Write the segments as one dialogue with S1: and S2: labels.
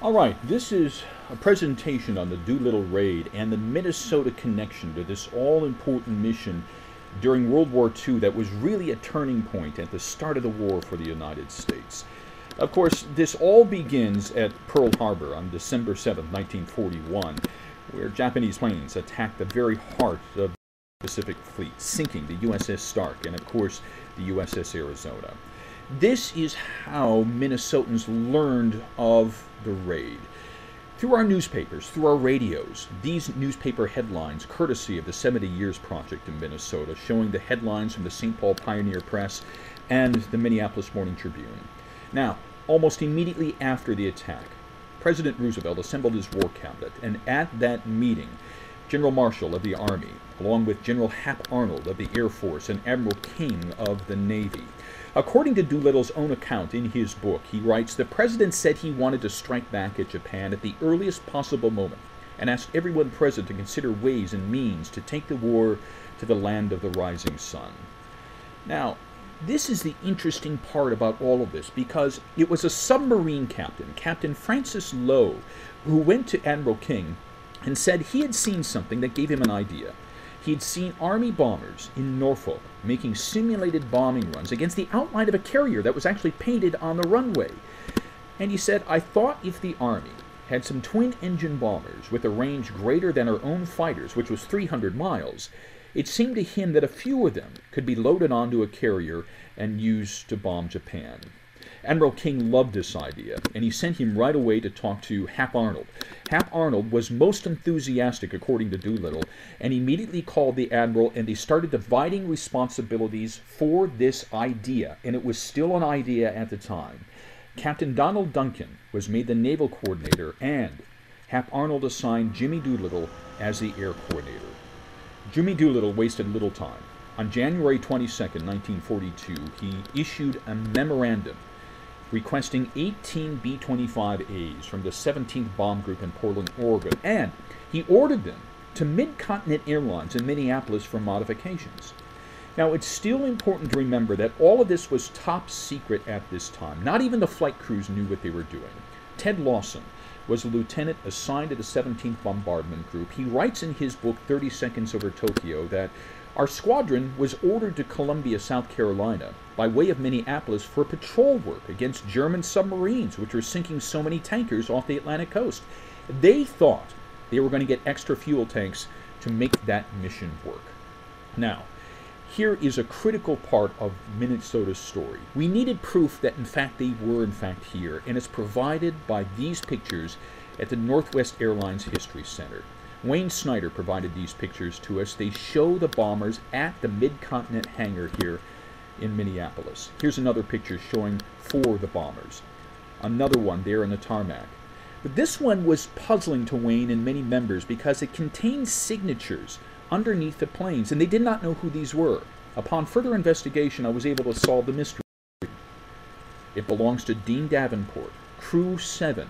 S1: All right, this is a presentation on the Doolittle raid and the Minnesota connection to this all-important mission during World War II that was really a turning point at the start of the war for the United States. Of course, this all begins at Pearl Harbor on December 7, 1941, where Japanese planes attacked the very heart of the Pacific Fleet, sinking the USS Stark and, of course, the USS Arizona. This is how Minnesotans learned of the raid. Through our newspapers, through our radios, these newspaper headlines, courtesy of the 70 Years Project in Minnesota, showing the headlines from the St. Paul Pioneer Press and the Minneapolis Morning Tribune. Now, almost immediately after the attack, President Roosevelt assembled his war cabinet, and at that meeting, General Marshall of the Army, along with General Hap Arnold of the Air Force and Admiral King of the Navy. According to Doolittle's own account in his book, he writes, "The president said he wanted to strike back at Japan at the earliest possible moment and asked everyone present to consider ways and means to take the war to the land of the rising sun." Now, this is the interesting part about all of this, because it was a submarine captain, Captain Francis Lowe, who went to Admiral King and said he had seen something that gave him an idea. He had seen Army bombers in Norfolk making simulated bombing runs against the outline of a carrier that was actually painted on the runway. And he said, "I thought if the Army had some twin-engine bombers with a range greater than our own fighters, which was 300 miles, it seemed to him that a few of them could be loaded onto a carrier and used to bomb Japan." Admiral King loved this idea, and he sent him right away to talk to Hap Arnold. Hap Arnold was most enthusiastic, according to Doolittle, and immediately called the admiral, and they started dividing responsibilities for this idea, and it was still an idea at the time. Captain Donald Duncan was made the naval coordinator, and Hap Arnold assigned Jimmy Doolittle as the air coordinator. Jimmy Doolittle wasted little time. On January 22, 1942, he issued a memorandum requesting 18 B-25As from the 17th Bomb Group in Portland, Oregon, and he ordered them to Mid-Continent Airlines in Minneapolis for modifications. Now, it's still important to remember that all of this was top secret at this time. Not even the flight crews knew what they were doing. Ted Lawson was a lieutenant assigned to the 17th Bombardment Group. He writes in his book, 30 Seconds Over Tokyo, that our squadron was ordered to Columbia, South Carolina, by way of Minneapolis for patrol work against German submarines, which were sinking so many tankers off the Atlantic coast. They thought they were going to get extra fuel tanks to make that mission work. Now, here is a critical part of Minnesota's story. We needed proof that, in fact, they were, in fact, here, and it's provided by these pictures at the Northwest Airlines History Center. Wayne Snyder provided these pictures to us. They show the bombers at the Mid-Continent hangar here in Minneapolis. Here's another picture showing 4 of the bombers. Another one there in the tarmac. But this one was puzzling to Wayne and many members because it contained signatures underneath the planes, and they did not know who these were. Upon further investigation, I was able to solve the mystery. It belongs to Dean Davenport, Crew 7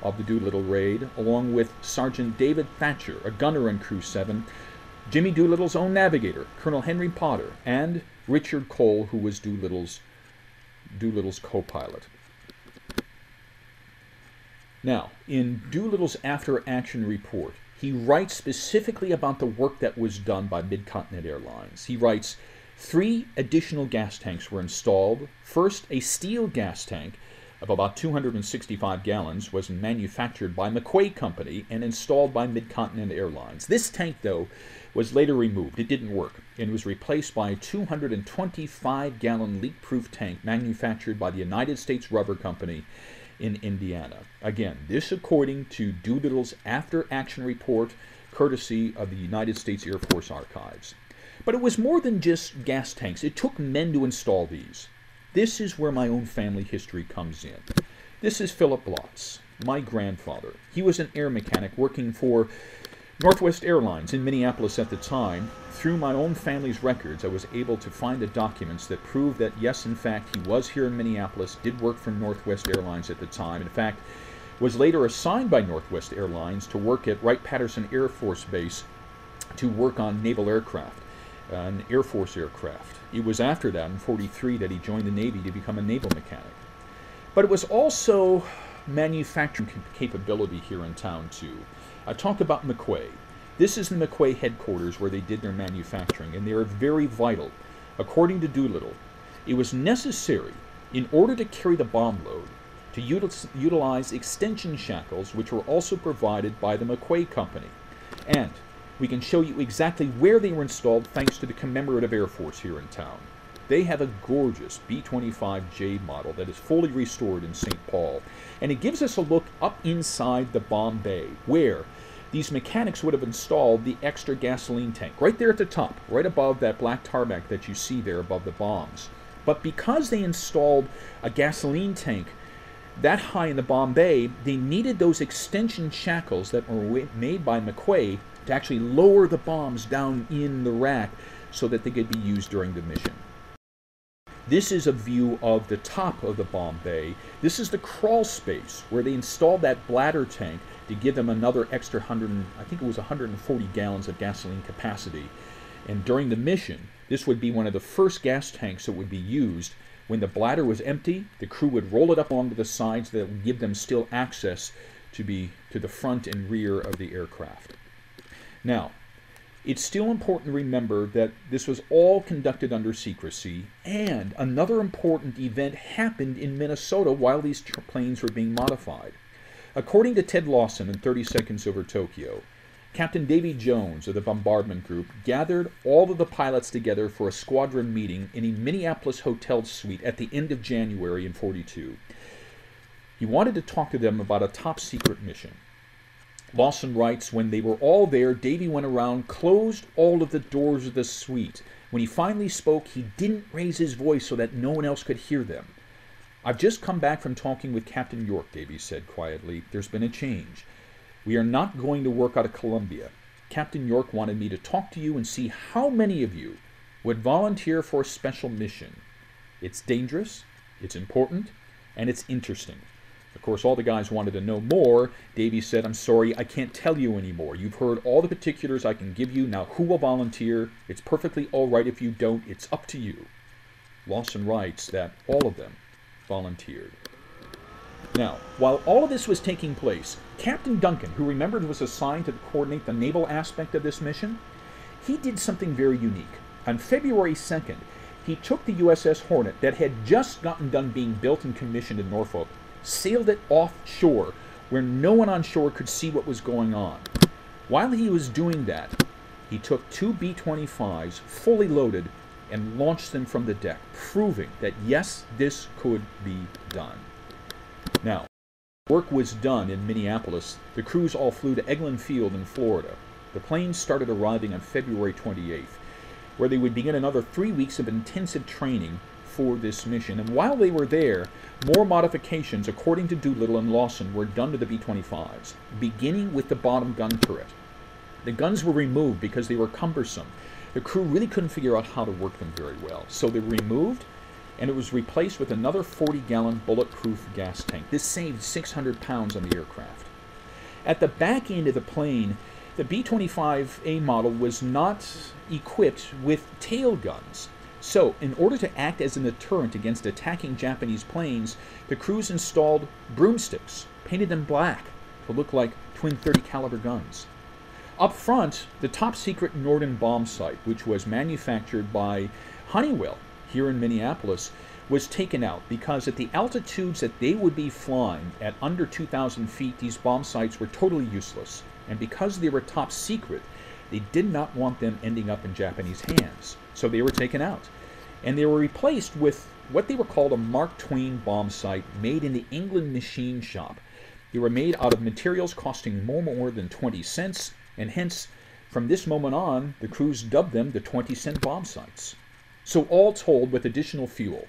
S1: of the Doolittle raid, along with Sergeant David Thatcher, a gunner on Crew 7, Jimmy Doolittle's own navigator, Colonel Henry Potter, and Richard Cole, who was Doolittle's co-pilot. Now, in Doolittle's after-action report, he writes specifically about the work that was done by Mid-Continent Airlines. He writes, 3 additional gas tanks were installed. First, a steel gas tank of about 265 gallons was manufactured by McQuay Company and installed by Mid-Continent Airlines. This tank, though, was later removed. It didn't work, and was replaced by a 225-gallon leak-proof tank manufactured by the United States Rubber Company in Indiana. Again, this according to Doolittle's after-action report, courtesy of the United States Air Force Archives. But it was more than just gas tanks. It took men to install these. This is where my own family history comes in. This is Philip Blotz, my grandfather. He was an air mechanic working for Northwest Airlines in Minneapolis at the time. Through my own family's records, I was able to find the documents that prove that, yes, in fact, he was here in Minneapolis, did work for Northwest Airlines at the time. In fact, was later assigned by Northwest Airlines to work at Wright-Patterson Air Force Base to work on naval aircraft, an Air Force aircraft. It was after that, in '43, that he joined the Navy to become a naval mechanic. But it was also manufacturing capability here in town too. I talked about McQuay. This is the McQuay headquarters where they did their manufacturing, and they are very vital. According to Doolittle, it was necessary, in order to carry the bomb load, to utilize extension shackles, which were also provided by the McQuay Company. And we can show you exactly where they were installed thanks to the Commemorative Air Force here in town. They have a gorgeous B-25J model that is fully restored in St. Paul, and it gives us a look up inside the bomb bay, where these mechanics would have installed the extra gasoline tank, right there at the top, right above that black tarmac that you see there above the bombs. But because they installed a gasoline tank that high in the bomb bay, they needed those extension shackles that were made by McQuay to actually lower the bombs down in the rack so that they could be used during the mission. This is a view of the top of the bomb bay. This is the crawl space where they installed that bladder tank to give them another extra 140 gallons of gasoline capacity. And during the mission, this would be one of the first gas tanks that would be used. When the bladder was empty, the crew would roll it up along to the sides that would give them still access to the front and rear of the aircraft. Now, it's still important to remember that this was all conducted under secrecy, and another important event happened in Minnesota while these planes were being modified. According to Ted Lawson in 30 Seconds Over Tokyo, Captain Davy Jones of the bombardment group gathered all of the pilots together for a squadron meeting in a Minneapolis hotel suite at the end of January in '42. He wanted to talk to them about a top secret mission. Lawson writes, when they were all there, Davy went around, closed all of the doors of the suite. When he finally spoke, he didn't raise his voice so that no one else could hear them. "I've just come back from talking with Captain York," Davy said quietly. "There's been a change. We are not going to work out of Columbia. Captain York wanted me to talk to you and see how many of you would volunteer for a special mission. It's dangerous, it's important, and it's interesting." Of course, all the guys wanted to know more. Davy said, "I'm sorry, I can't tell you anymore. You've heard all the particulars I can give you. Now, who will volunteer? It's perfectly all right if you don't. It's up to you." Lawson writes that all of them volunteered. Now, while all of this was taking place, Captain Duncan, who remembered was assigned to coordinate the naval aspect of this mission, he did something very unique. On February 2nd, he took the USS Hornet that had just gotten done being built and commissioned in Norfolk, sailed it offshore where no one on shore could see what was going on. While he was doing that, he took 2 B-25s fully loaded and launched them from the deck, proving that yes, this could be done. Now, work was done in Minneapolis. The crews all flew to Eglin Field in Florida. The planes started arriving on February 28th, where they would begin another 3 weeks of intensive training for this mission. And while they were there, more modifications, according to Doolittle and Lawson, were done to the B-25s, beginning with the bottom gun turret. The guns were removed because they were cumbersome. The crew really couldn't figure out how to work them very well. So they were removed, and it was replaced with another 40-gallon bulletproof gas tank. This saved 600 pounds on the aircraft. At the back end of the plane, the B-25A model was not equipped with tail guns. So, in order to act as a deterrent against attacking Japanese planes, the crews installed broomsticks, painted them black to look like twin .30 caliber guns. Up front, the top-secret Norden bomb sight, which was manufactured by Honeywell here in Minneapolis, was taken out because at the altitudes that they would be flying at under 2,000 feet, these bomb sights were totally useless. And because they were top secret, they did not want them ending up in Japanese hands. So they were taken out. And they were replaced with what they were called a Mark Twain bomb sight made in the England machine shop. They were made out of materials costing more than 20 cents, and hence, from this moment on, the crews dubbed them the 20-cent bomb sights. So all told, with additional fuel,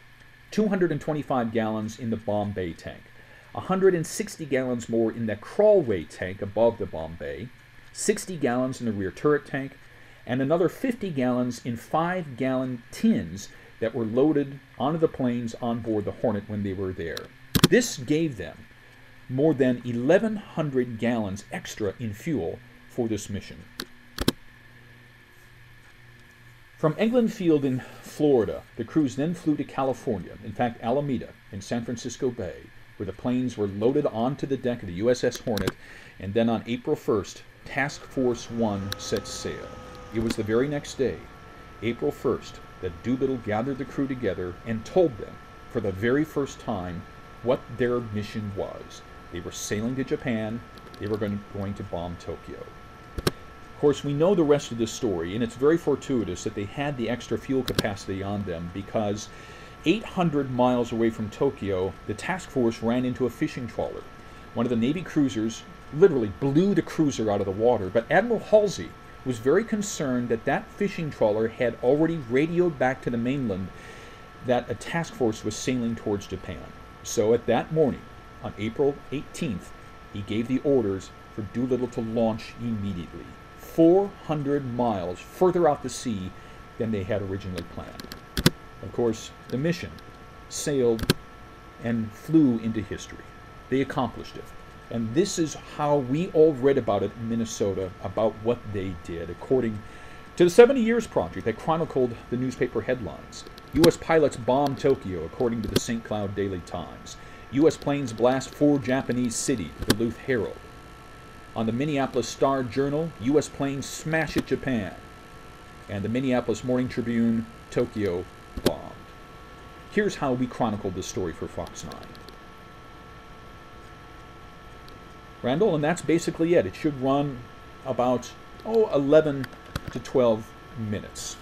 S1: 225 gallons in the bomb bay tank, 160 gallons more in the crawlway tank above the bomb bay, 60 gallons in the rear turret tank, and another 50 gallons in 5-gallon tins that were loaded onto the planes on board the Hornet when they were there. This gave them more than 1,100 gallons extra in fuel for this mission. From Eglin Field in Florida, the crews then flew to California, in fact Alameda, in San Francisco Bay, where the planes were loaded onto the deck of the USS Hornet, and then on April 1st, Task Force 1 set sail. It was the very next day, April 1st, that Doolittle gathered the crew together and told them, for the very first time, what their mission was. They were sailing to Japan. They were going to bomb Tokyo. Of course, we know the rest of the story, and it's very fortuitous that they had the extra fuel capacity on them because 800 miles away from Tokyo, the task force ran into a fishing trawler. One of the Navy cruisers literally blew the cruiser out of the water, but Admiral Halsey was very concerned that that fishing trawler had already radioed back to the mainland that a task force was sailing towards Japan. So at that morning, on April 18th, he gave the orders for Doolittle to launch immediately, 400 miles further out to sea than they had originally planned. Of course, the mission sailed and flew into history. They accomplished it. And this is how we all read about it in Minnesota, about what they did, according to the 70 Years Project that chronicled the newspaper headlines. U.S. pilots bomb Tokyo, according to the St. Cloud Daily Times. U.S. planes blast 4 Japanese cities, the Duluth Herald. On the Minneapolis Star-Journal, U.S. planes smash at Japan. And the Minneapolis Morning Tribune, Tokyo bombed. Here's how we chronicled the story for Fox 9. Randall, and that's basically it. It should run about, 11 to 12 minutes.